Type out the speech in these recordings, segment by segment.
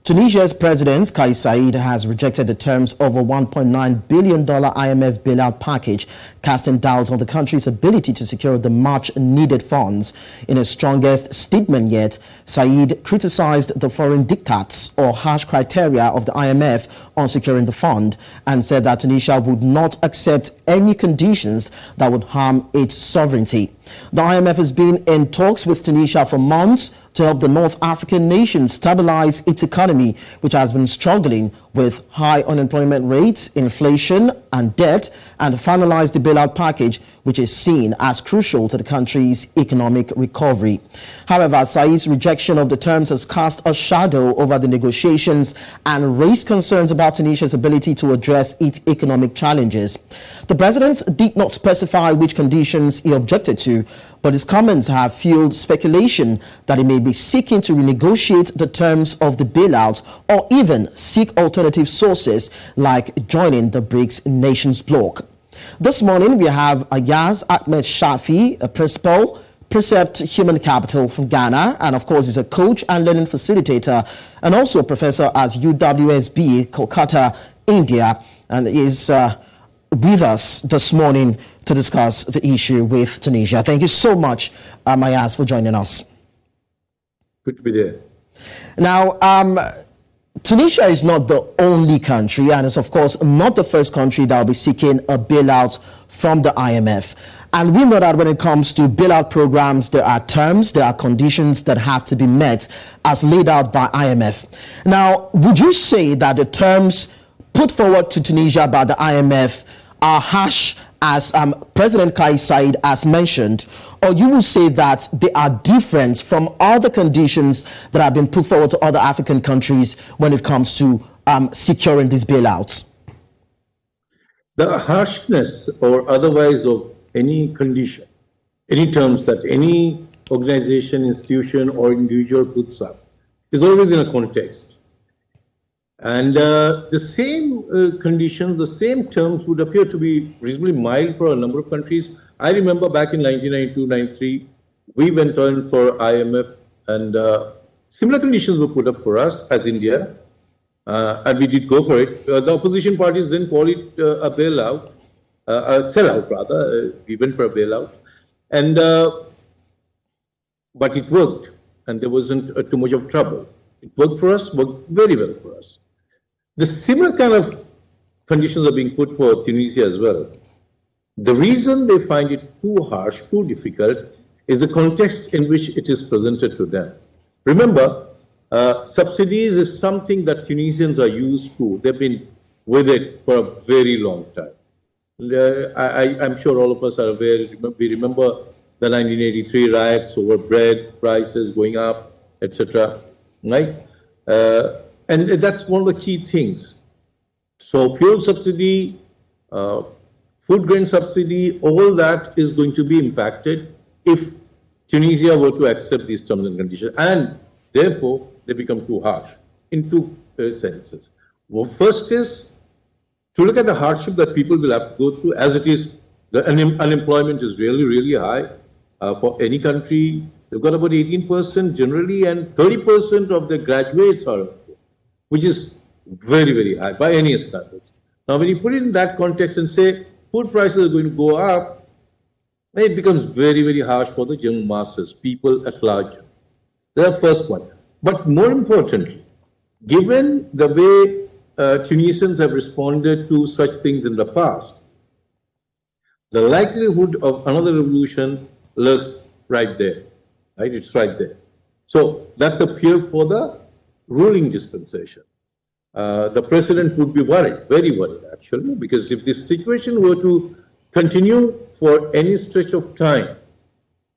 Tunisia's President Kaysaid has rejected the terms of a $1.9 billion IMF bailout package, casting doubt on the country's ability to secure the much-needed funds. In his strongest statement yet, Said criticized the foreign diktats or harsh criteria of the IMF on securing the fund and said that Tunisia would not accept any conditions that would harm its sovereignty. The IMF has been in talks with Tunisia for months to help the North African nation stabilize its economy, which has been struggling with high unemployment rates, inflation and debt, and finalize the bailout package, which is seen as crucial to the country's economic recovery. However, Said's rejection of the terms has cast a shadow over the negotiations and raised concerns about Tunisia's ability to address its economic challenges. The president did not specify which conditions he objected to, but his comments have fueled speculation that he may be seeking to renegotiate the terms of the bailout or even seek alternative sources like joining the Brics nations bloc. This morning we have Ayaz Ahmed Shafi, a principal, Precept Human Capital from Ghana, and of course he's a coach and learning facilitator and also a professor at UWSB, Kolkata, India, and is with us this morning to discuss the issue with Tunisia. Thank you so much, Ayaz, for joining us. Good to be there. Now, Tunisia is not the only country, and it's of course not the first country that will be seeking a bailout from the IMF. And we know that when it comes to bailout programs, there are terms, there are conditions that have to be met as laid out by IMF. Now, would you say that the terms put forward to Tunisia by the IMF are harsh, as President Kaysaid has mentioned, or you will say that they are different from other conditions that have been put forward to other African countries when it comes to securing these bailouts? The harshness or otherwise of any condition, any terms that any organization, institution or individual puts up is always in a context. And the same conditions, the same terms would appear to be reasonably mild for a number of countries. I remember back in 1992-93, we went on for IMF and similar conditions were put up for us as India, and we did go for it. The opposition parties then called it a bailout, a sellout rather. We went for a bailout, and but it worked, and there wasn't too much of trouble. It worked for us, worked very well for us. The similar kind of conditions are being put for Tunisia as well. The reason they find it too harsh, too difficult, is the context in which it is presented to them. Remember, subsidies is something that Tunisians are used to. They've been with it for a very long time. I'm sure all of us are aware, we remember the 1983 riots over bread prices going up, etc. Right? And that's one of the key things. So fuel subsidy, food grain subsidy, all that is going to be impacted if Tunisia were to accept these terms and conditions. And therefore, they become too harsh in two senses. Well, first is to look at the hardship that people will have to go through as it is. The unemployment is really, really high for any country. They've got about 18% generally, and 30% of the graduates are unemployed, which is very, very high by any standards. Now, when you put it in that context and say food prices are going to go up, it becomes very, very harsh for the general masses, people at large. That's the first one. But more importantly, given the way Tunisians have responded to such things in the past, the likelihood of another revolution lurks right there. Right? It's right there. So that's a fear for the ruling dispensation. The president would be worried, very worried actually, because if this situation were to continue for any stretch of time,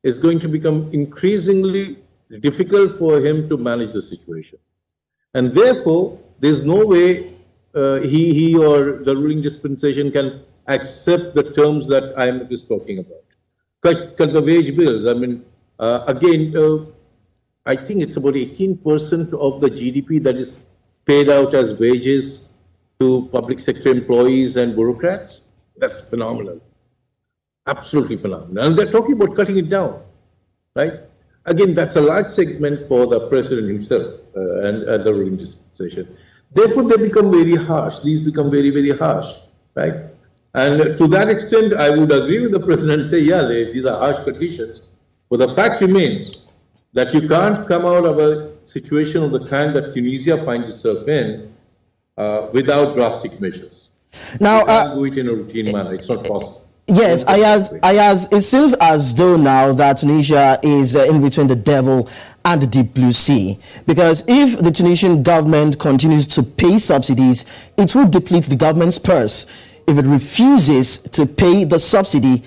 it's going to become increasingly difficult for him to manage the situation. And therefore, there's no way he or the ruling dispensation can accept the terms that IMF is talking about. Cut the wage bills. I mean, again, I think it's about 18% of the GDP that is paid out as wages to public sector employees and bureaucrats. That's phenomenal. Absolutely phenomenal. And they're talking about cutting it down, right? Again, that's a large segment for the president himself and the ruling districts. dispensation. Therefore, they become very harsh. These become very, very harsh, right? And to that extent, I would agree with the president and say, yeah, these are harsh conditions. But the fact remains that you can't come out of a situation of the kind that Tunisia finds itself in without drastic measures. Now, you can't do it in a routine manner. It's not possible. Yes, Ayaz, it seems as though now that Tunisia is in between the devil and the deep blue sea. Because if the Tunisian government continues to pay subsidies, it will deplete the government's purse. If it refuses to pay the subsidy,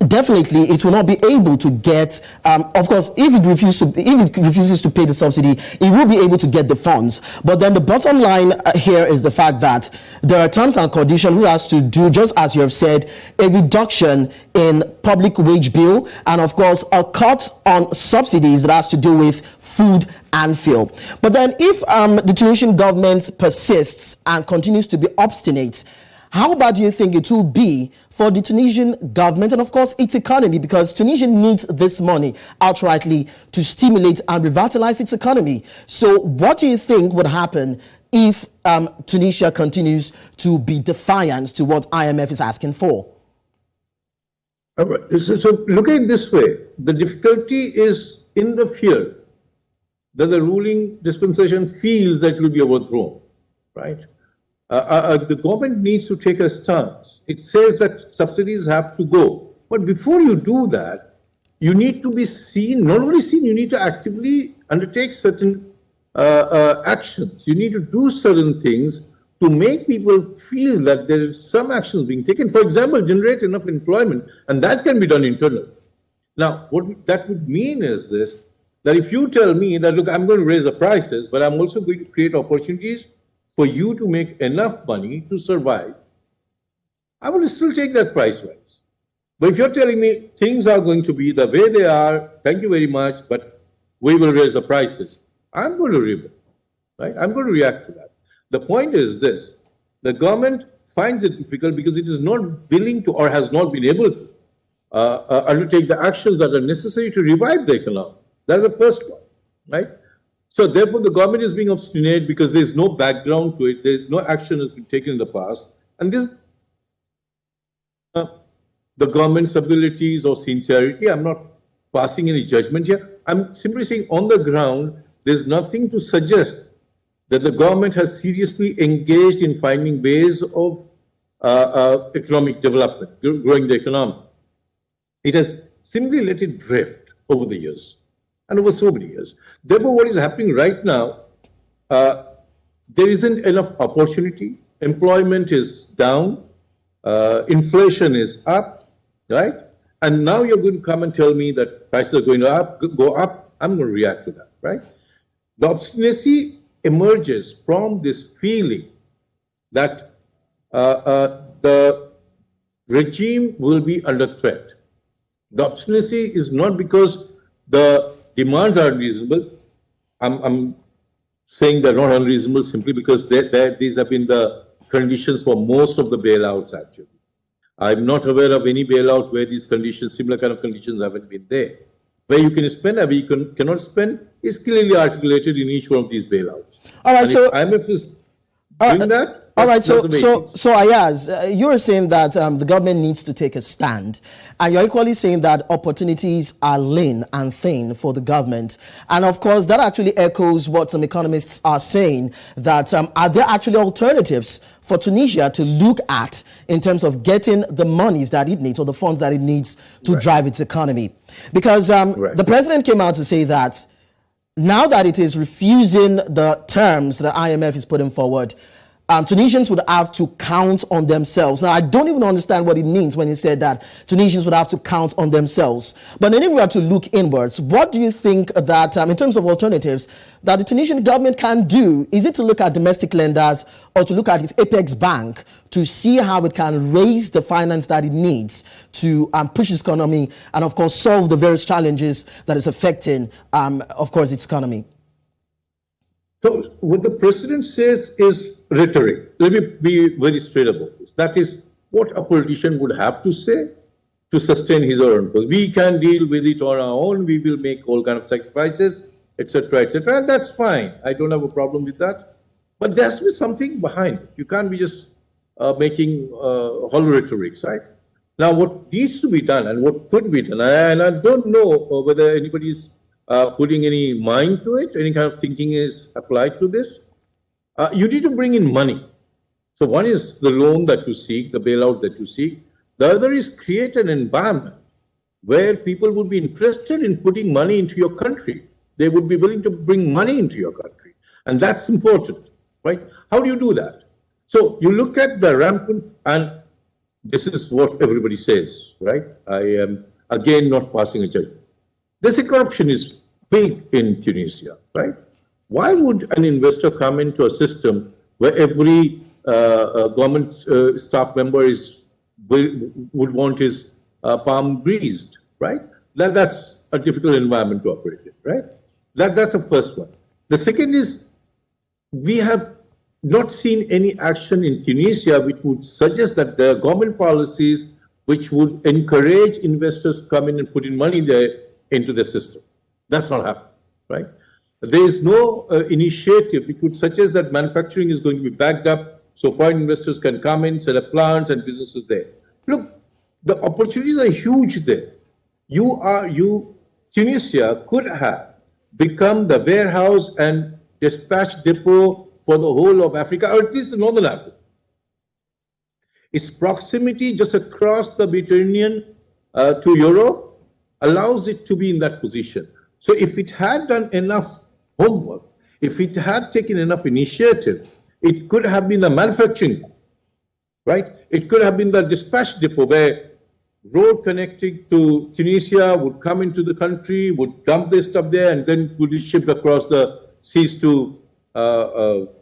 definitely it will not be able to get, of course, if it refuses to pay the subsidy, it will be able to get the funds. But then the bottom line here is the fact that there are terms and conditions which has to do, just as you have said, a reduction in public wage bill, and of course a cut on subsidies that has to do with food and fuel. But then if the Tunisian government persists and continues to be obstinate, how bad do you think it will be for the Tunisian government and, of course, its economy? Because Tunisia needs this money outrightly to stimulate and revitalize its economy. So what do you think would happen if Tunisia continues to be defiant to what IMF is asking for? All right. So look at it this way. The difficulty is in the fear that the ruling dispensation feels that it will be overthrown, right? The government needs to take a stance. It says that subsidies have to go. But before you do that, you need to be seen, not only seen, you need to actively undertake certain actions. You need to do certain things to make people feel that there is some actions being taken. For example, generate enough employment, and that can be done internally. Now, what that would mean is this, that if you tell me that, look, I'm going to raise the prices, but I'm also going to create opportunities for you to make enough money to survive, I will still take that price rise. But if you're telling me things are going to be the way they are, thank you very much, but we will raise the prices, I'm going to rebel, right? I'm going to react to that. The point is this, the government finds it difficult because it is not willing to or has not been able to undertake the actions that are necessary to revive the economy. That's the first one, right? So therefore, the government is being obstinate because there's no background to it. There's no action has been taken in the past. And this, the government's abilities or sincerity, I'm not passing any judgment here. I'm simply saying on the ground, there's nothing to suggest that the government has seriously engaged in finding ways of economic development, growing the economy. It has simply let it drift over the years. And over so many years. Therefore, what is happening right now, there isn't enough opportunity. Employment is down. Inflation is up, right? And now you're going to come and tell me that prices are going to go up. I'm going to react to that, right? The obstinacy emerges from this feeling that the regime will be under threat. The obstinacy is not because the demands are unreasonable. I'm saying they're not unreasonable simply because these have been the conditions for most of the bailouts, actually. I'm not aware of any bailout where these conditions, similar kind of conditions haven't been there. Where you can spend and where you cannot spend is clearly articulated in each one of these bailouts. All right, and so if IMF is doing that, all right, so Ayaz, you're saying that the government needs to take a stand, and you're equally saying that opportunities are lean and thin for the government. And of course, that actually echoes what some economists are saying, that are there actually alternatives for Tunisia to look at in terms of getting the monies that it needs or the funds that it needs to drive its economy? Because the president came out to say that now that it is refusing the terms that IMF is putting forward, Tunisians would have to count on themselves. Now, I don't even understand what it means when he said that Tunisians would have to count on themselves. But then if we are to look inwards, what do you think that, in terms of alternatives, that the Tunisian government can do? Is it to look at domestic lenders or to look at its apex bank to see how it can raise the finance that it needs to push its economy and, of course, solve the various challenges that is affecting, of course, its economy? So what the president says is rhetoric. Let me be very straight about this. That is what a politician would have to say to sustain his or her own. We can deal with it on our own. We will make all kinds of sacrifices. etc., etc. And that's fine. I don't have a problem with that. But there has to be something behind it. You can't be just making hollow rhetorics, right? Now, what needs to be done and what could be done, and I don't know whether anybody's putting any mind to it, any kind of thinking is applied to this. You need to bring in money. So one is the loan that you seek, the bailout that you seek. The other is create an environment where people would be interested in putting money into your country. They would be willing to bring money into your country. And that's important, right? How do you do that? So you look at the rampant, and this is what everybody says, right? I am, again, not passing a judgment. This corruption is big in Tunisia, right? Why would an investor come into a system where every government staff member would want his palm greased, right? That's a difficult environment to operate in, right? That's the first one. The second is we have not seen any action in Tunisia which would suggest that there are government policies which would encourage investors to come in and put in money there into the system. That's not happening, right? There is no initiative which would suggest that manufacturing is going to be backed up so foreign investors can come in, set up plants and businesses there. Look, the opportunities are huge there. Tunisia could have become the warehouse and dispatch depot for the whole of Africa, or at least the northern Africa. Its proximity just across the Mediterranean to Europe allows it to be in that position. So if it had done enough homework, if it had taken enough initiative, it could have been the manufacturing, right? It could have been the dispatch depot where road connecting to Tunisia would come into the country, would dump their stuff there, and then would be shipped across the seas to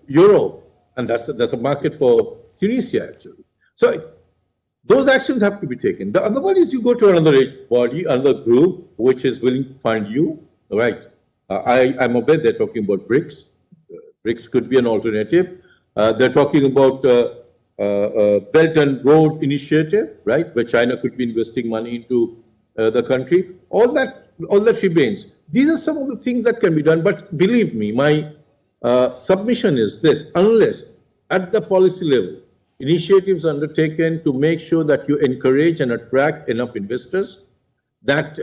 Europe. And that's a market for Tunisia, actually. So those actions have to be taken. The other one is you go to another body, another group, which is willing to fund you, right? I'm aware they're talking about Brics. Brics could be an alternative. They're talking about Belt and Road Initiative, right, where China could be investing money into the country. All that remains. These are some of the things that can be done. But believe me, my submission is this: unless at the policy level, initiatives undertaken to make sure that you encourage and attract enough investors, that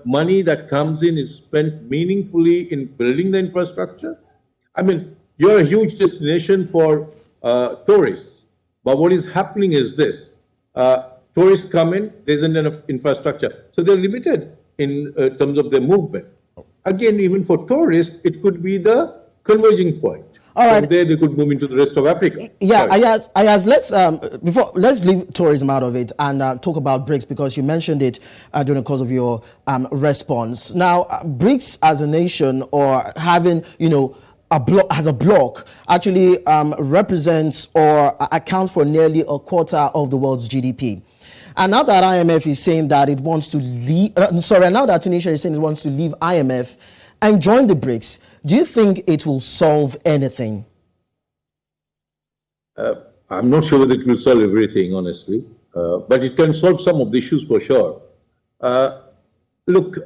money that comes in is spent meaningfully in building the infrastructure. I mean, you're a huge destination for tourists, but what is happening is this. Tourists come in, there isn't enough infrastructure. So they're limited in terms of their movement. Again, even for tourists, it could be the converging point. All right. From there, they could move into the rest of Africa. Yeah, Ayaz, let's leave tourism out of it and talk about Brics, because you mentioned it during the course of your response. Now, Brics as a nation, or having, as a bloc, actually represents or accounts for nearly a quarter of the world's GDP. And now that IMF is saying that it wants to leave, now that Tunisia is saying it wants to leave IMF and join the Brics, do you think it will solve anything? I'm not sure whether it will solve everything, honestly, but it can solve some of the issues for sure. Look,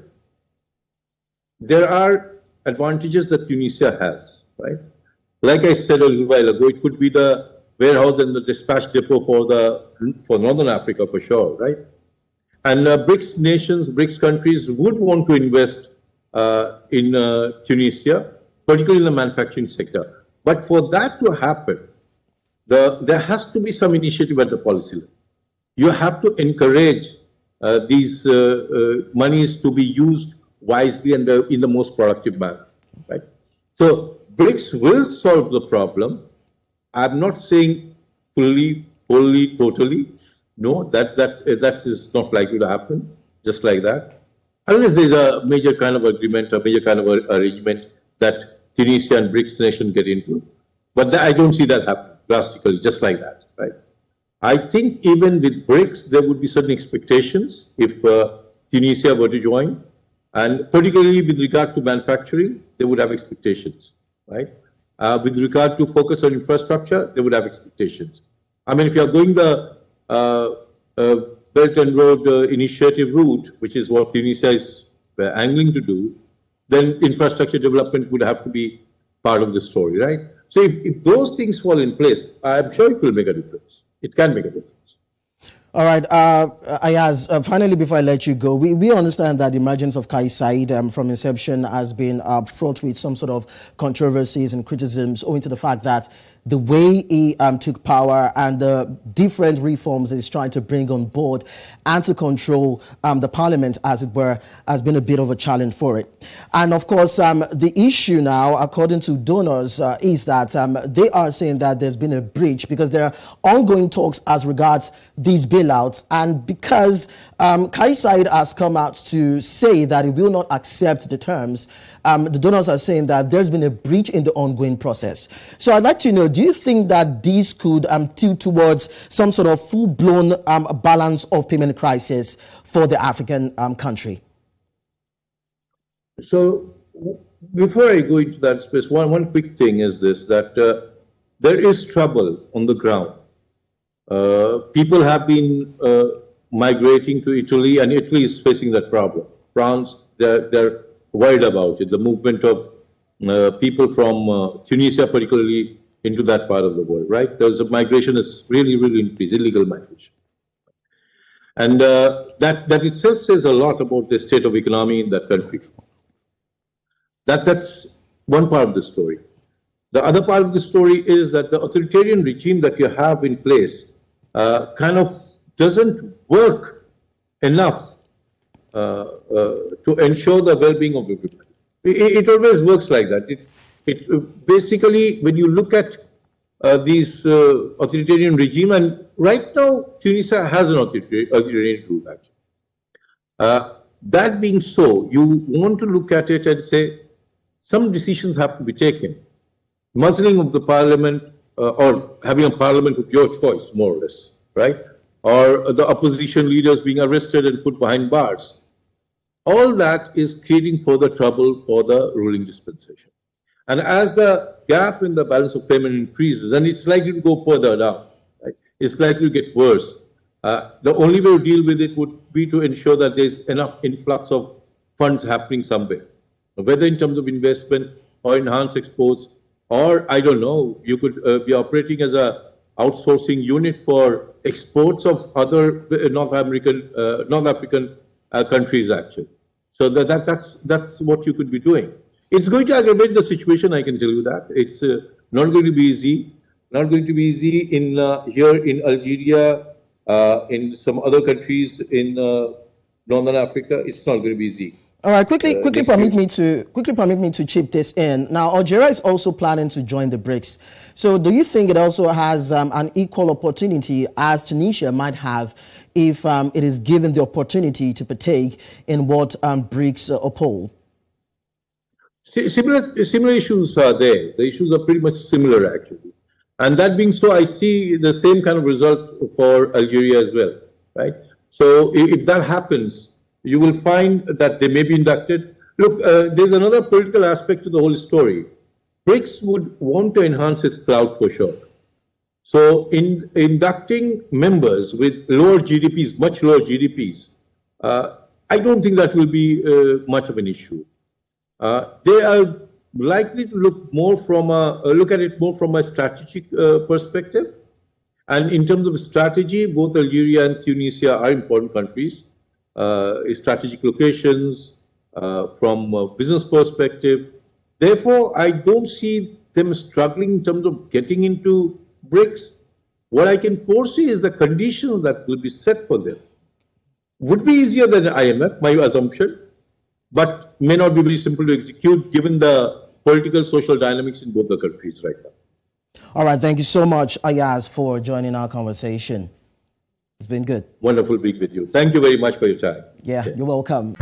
there are advantages that Tunisia has, right? Like I said a little while ago, it could be the warehouse and the dispatch depot for Northern Africa for sure, right? And BRICS nations, BRICS countries would want to invest in Tunisia, particularly in the manufacturing sector. But for that to happen, there has to be some initiative at the policy level. You have to encourage these monies to be used wisely and in the most productive manner, right? So BRICS will solve the problem. I'm not saying fully, wholly, totally. No, that is not likely to happen just like that. Unless there's a major kind of agreement, a major kind of arrangement that Tunisia and BRICS nation get into. But I don't see that happen drastically, just like that, right? I think even with BRICS, there would be certain expectations if Tunisia were to join. And particularly with regard to manufacturing, they would have expectations, right? With regard to focus on infrastructure, they would have expectations. I mean, if you're going the Belt and Road Initiative route, which is what Tunisia is angling to do, then infrastructure development would have to be part of the story, right? So if those things fall in place, I'm sure it will make a difference. It can make a difference. All right, Ayaz, finally, before I let you go, we understand that the emergence of Kaysaid from inception has been fraught with some sort of controversies and criticisms owing to the fact that the way he took power and the different reforms that he's trying to bring on board and to control the parliament, as it were, has been a bit of a challenge for it. And of course, the issue now, according to donors, is that they are saying that there's been a breach because there are ongoing talks as regards these bailouts. And because Kaysaid has come out to say that he will not accept the terms, the donors are saying that there's been a breach in the ongoing process. So I'd like to know, do you think that these could tilt towards some sort of full-blown balance of payment crisis for the African country? So before I go into that space, one quick thing is this, that there is trouble on the ground. People have been migrating to Italy, and Italy is facing that problem. France, they're worried about it, the movement of people from Tunisia particularly into that part of the world, right? There's a migration is really, really increased, illegal migration. And that itself says a lot about the state of economy in that country. That's one part of the story. The other part of the story is that the authoritarian regime that you have in place kind of doesn't work enough to ensure the well-being of everybody. It always works like that. It basically, when you look at these authoritarian regime, and right now Tunisia has an authoritarian rule actually. That being so, you want to look at it and say some decisions have to be taken. Muzzling of the parliament or having a parliament of your choice, more or less, right? Or the opposition leaders being arrested and put behind bars. All that is creating further trouble for the ruling dispensation. And as the gap in the balance of payment increases, and it's likely to go further down, right? It's likely to get worse. The only way to deal with it would be to ensure that there's enough influx of funds happening somewhere, whether in terms of investment or enhanced exports, or I don't know, you could be operating as a outsourcing unit for exports of other North African countries actually. So that's what you could be doing. It's going to aggravate the situation, I can tell you that. It's not going to be easy. Not going to be easy in here in Algeria, in some other countries in Northern Africa. It's not going to be easy. All right, quickly permit me to chip this in. Now, Algeria is also planning to join the Brics. So, do you think it also has an equal opportunity as Tunisia might have if it is given the opportunity to partake in what Brics uphold? Similar issues are there. The issues are pretty much similar, actually. And that being so, I see the same kind of result for Algeria as well, right? So, if that happens, you will find that they may be inducted. Look, there's another political aspect to the whole story. Brics would want to enhance its clout for sure. So in inducting members with lower GDPs, much lower GDPs, I don't think that will be much of an issue. They are likely to look at it more from a strategic perspective. And in terms of strategy, both Algeria and Tunisia are important countries. Strategic locations, from a business perspective. Therefore, I don't see them struggling in terms of getting into Brics. What I can foresee is the conditions that will be set for them would be easier than the IMF, my assumption, but may not be very simple to execute given the political, social dynamics in both the countries right now. All right, thank you so much, Ayaz, for joining our conversation. It's been good. Wonderful being with you. Thank you very much for your time. Yeah, you're welcome.